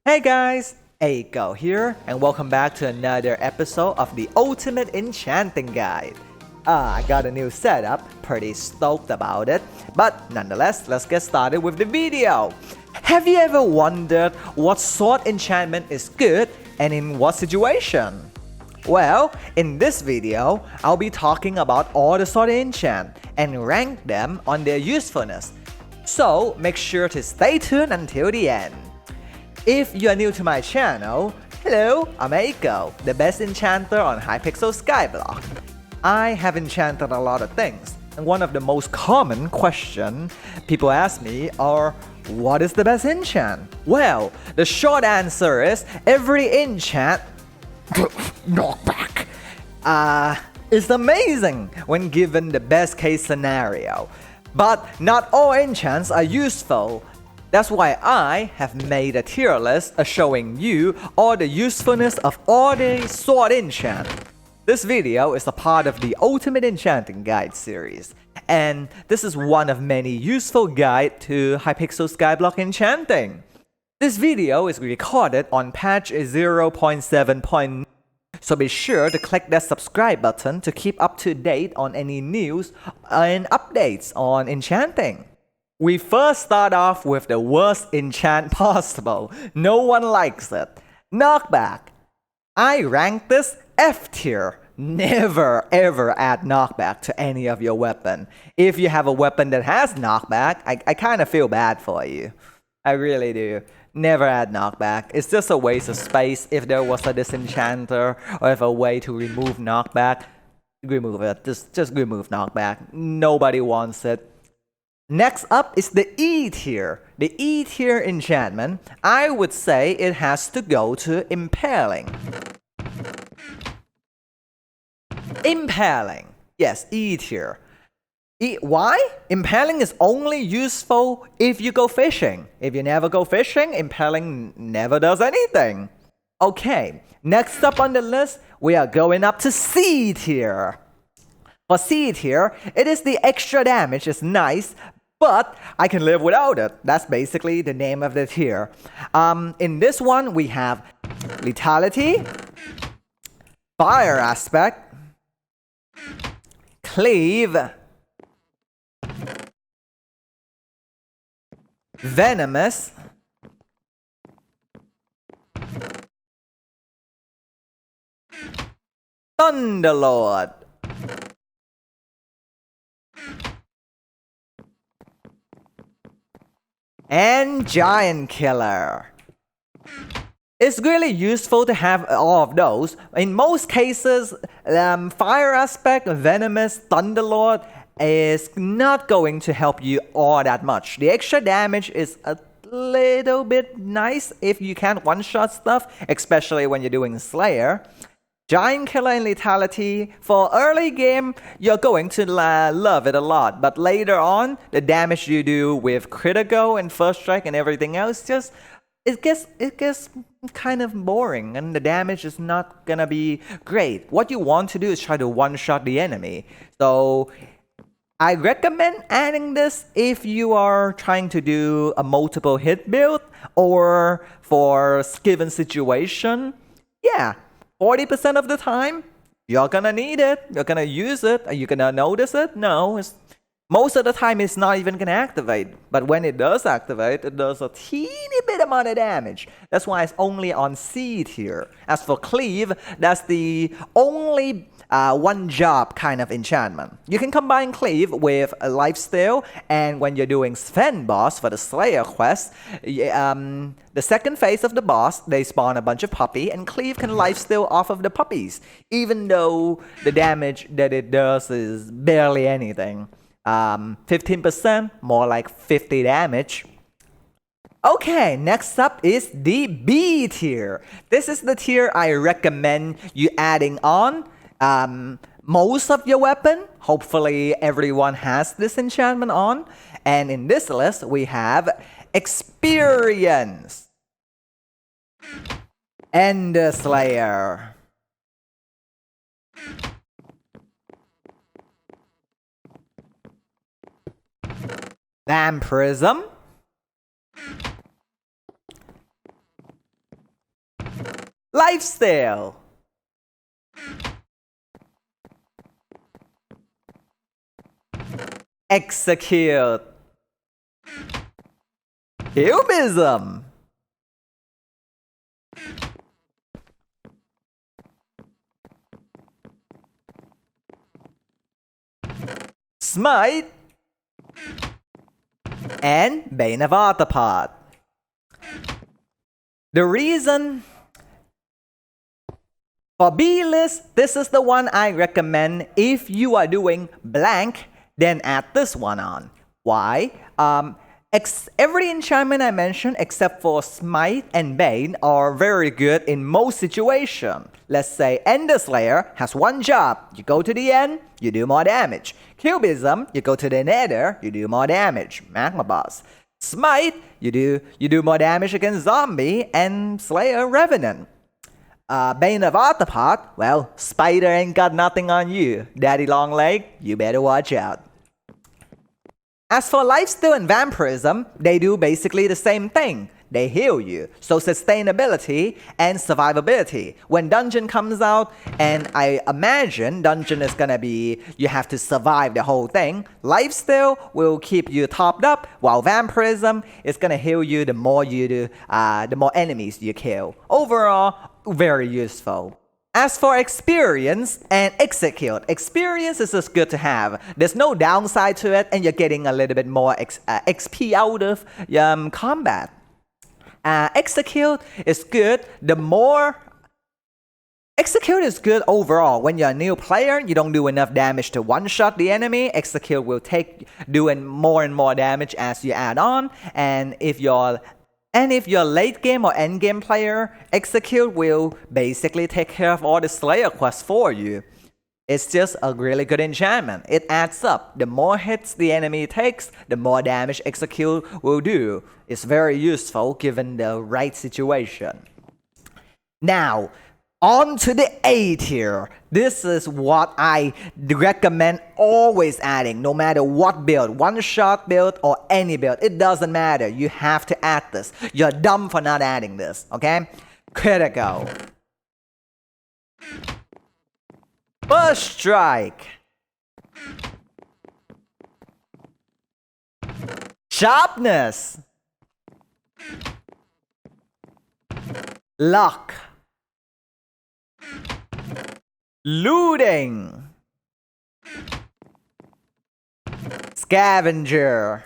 Hey guys, Aiko here, and welcome back to another episode of the Ultimate Enchanting Guide. I got a new setup, pretty stoked about it, but nonetheless, let's get started with the video. Have you ever wondered what sword enchantment is good and in what situation? Well, in this video, I'll be talking about all the sword enchant and rank them on their usefulness. So make sure to stay tuned until the end. If you are new to my channel, hello, I'm Aiko, the best enchanter on Hypixel Skyblock. I have enchanted a lot of things, and one of the most common questions people ask me are, what is the best enchant? Well, the short answer is every enchant knockback is amazing when given the best case scenario. But not all enchants are useful. That's why I have made a tier list showing you all the usefulness of all the sword enchant. This video is a part of the Ultimate Enchanting Guide series, and this is one of many useful guides to Hypixel Skyblock enchanting. This video is recorded on patch 0.7. So be sure to click that subscribe button to keep up to date on any news and updates on enchanting. We first start off with the worst enchant possible. No one likes it. Knockback. I rank this F tier. Never ever add knockback to any of your weapon. If you have a weapon that has knockback, I kind of feel bad for you. I really do. Never add knockback. It's just a waste of space. If there was a disenchanter or if a way to remove knockback, remove it. Just remove knockback. Nobody wants it. Next up is the E tier. The E tier enchantment, I would say it has to go to Impaling. Impaling. Yes, E tier. Why? Impaling is only useful if you go fishing. If you never go fishing, Impaling never does anything. Okay, next up on the list, we are going up to C tier. For C tier, it is the extra damage is nice, but I can live without it. That's basically the name of the tier. In this one, we have Lethality, Fire Aspect, Cleave, Venomous, Thunderlord, and Giant Killer. It's really useful to have all of those. In most cases, Fire Aspect, Venomous, Thunderlord is not going to help you all that much. The extra damage is a little bit nice if you can't one-shot stuff, especially when you're doing Slayer. Giant Killer and Lethality, for early game, you're going to love it a lot. But later on, the damage you do with critical and first strike and everything else, it gets kind of boring, and the damage is not gonna be great. What you want to do is try to one-shot the enemy. So I recommend adding this if you are trying to do a multiple hit build or for given situation. Yeah. 40% of the time, you're gonna need it, you're gonna use it, are you gonna notice it? No, most of the time it's not even gonna activate, but when it does activate, it does a teeny bit amount of damage. That's why it's only on C tier. As for Cleave, that's the only one job kind of enchantment. You can combine Cleave with a lifesteal, and when you're doing Sven boss for the Slayer quest, the second phase of the boss, they spawn a bunch of puppy, and Cleave can lifesteal off of the puppies, even though the damage that it does is barely anything. 15%, more like 50 damage. Okay, next up is the B tier. This is the tier I recommend you adding on. Most of your weapon, hopefully everyone has this enchantment on. And in this list, we have Experience, Ender Slayer, Vampirism, Lifesteal. Execute. Cubism. Smite. And Bane of Arthropods. The reason for B list, this is the one I recommend. If you are doing blank, then add this one on. Why? Every enchantment I mentioned except for Smite and Bane are very good in most situations. Let's say Ender Slayer has one job. You go to the end, you do more damage. Cubism, you go to the nether, you do more damage. Magma boss. Smite, you do more damage against zombie and Slayer Revenant. Bane of Arthropod, well, Spider ain't got nothing on you. Daddy Long Leg, you better watch out. As for Lifesteal and Vampirism, they do basically the same thing. They heal you. So sustainability and survivability. When Dungeon comes out, and I imagine Dungeon is gonna be, you have to survive the whole thing. Lifesteal will keep you topped up, while Vampirism is gonna heal you the more you do, the more enemies you kill. Overall, very useful. As for experience and execute, experience is just good to have. There's no downside to it, and you're getting a little bit more XP out of combat. Execute is good. Execute is good overall. When you're a new player, you don't do enough damage to one-shot the enemy. Execute will doing more and more damage as you add on. And if you're late game or end game player, Execute will basically take care of all the Slayer quests for you. It's just a really good enchantment. It adds up. The more hits the enemy takes, the more damage Execute will do. It's very useful given the right situation. Now, on to the A tier. This is what I recommend always adding, no matter what build, one-shot build or any build. It doesn't matter. You have to add this. You're dumb for not adding this, okay? Critical. First strike. Sharpness. Luck. Looting. Scavenger.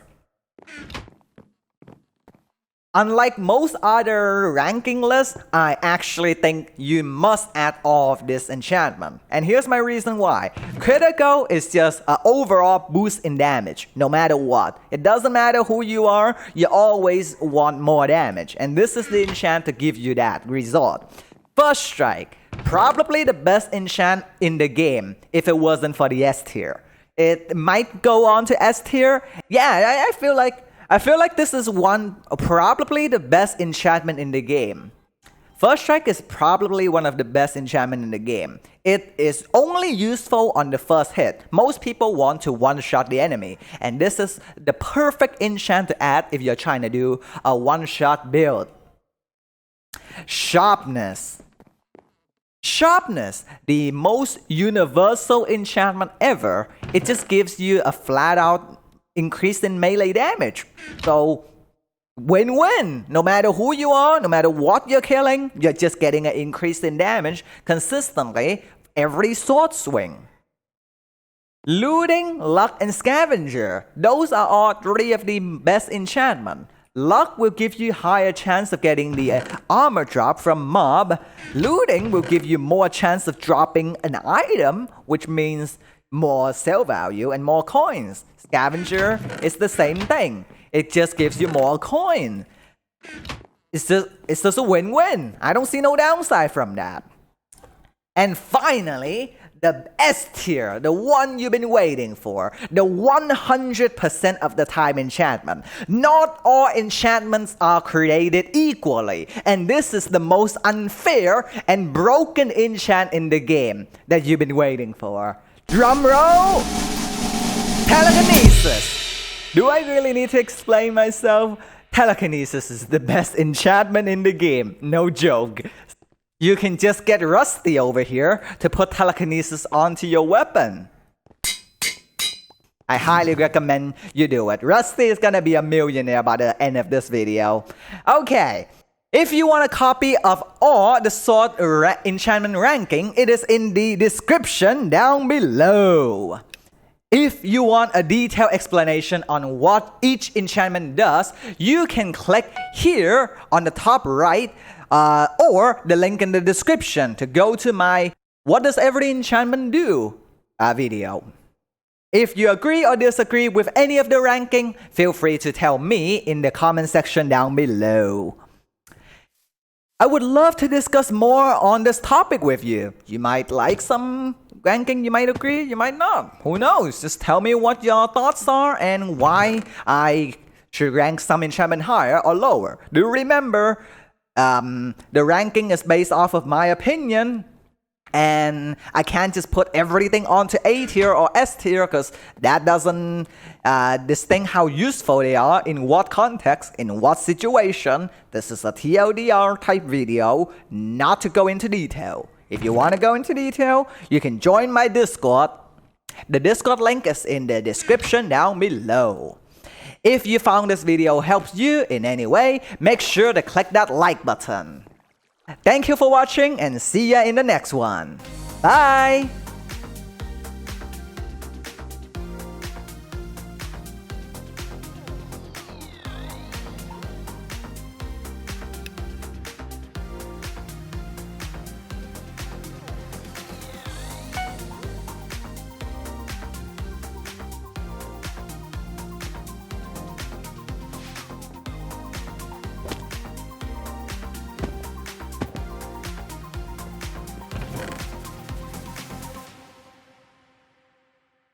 Unlike most other ranking lists, I actually think you must add all of this enchantment. And here's my reason why. Critical is just an overall boost in damage, no matter what. It doesn't matter who you are, you always want more damage. And this is the enchant to give you that result. First strike. Probably the best enchant in the game if it wasn't for the S tier. It might go on to S tier. Yeah, I feel like this is probably the best enchantment in the game. First strike is probably one of the best enchantment in the game. It is only useful on the first hit. Most people want to one-shot the enemy, and this is the perfect enchant to add if you're trying to do a one-shot build. Sharpness. Sharpness, the most universal enchantment ever. It just gives you a flat-out increase in melee damage. So, win-win. No matter who you are, no matter what you're killing, you're just getting an increase in damage consistently every sword swing. Looting, Luck, and Scavenger. Those are all three of the best enchantment. Luck will give you higher chance of getting the armor drop from mob. Looting will give you more chance of dropping an item, which means more sell value and more coins. Scavenger is the same thing. It just gives you more coin. It's just a win-win. I don't see no downside from that. And finally, the S tier, the one you've been waiting for, the 100% of the time enchantment. Not all enchantments are created equally, and this is the most unfair and broken enchant in the game that you've been waiting for. Drum roll! Telekinesis! Do I really need to explain myself? Telekinesis is the best enchantment in the game, no joke. you can just get Rusty over here to put Telekinesis onto your weapon. I highly recommend you do it. Rusty is gonna be a millionaire by the end of this video. Okay, if you want a copy of all the sword enchantment ranking, it is in the description down below. If you want a detailed explanation on what each enchantment does, you can click here on the top right or the link in the description to go to my What Does Every Enchantment Do video. If you agree or disagree with any of the ranking, feel free to tell me in the comment section down below. I would love to discuss more on this topic with you. You might like some ranking, you might agree, you might not. Who knows? Just tell me what your thoughts are and why I should rank some enchantment higher or lower. Do remember, the ranking is based off of my opinion. And I can't just put everything onto A tier or S tier because that doesn't distinct how useful they are, in what context, in what situation. This is a TLDR type video, not to go into detail. If you want to go into detail, you can join my Discord. The Discord link is in the description down below. If you found this video helps you in any way, make sure to click that like button. Thank you for watching and see ya in the next one. Bye!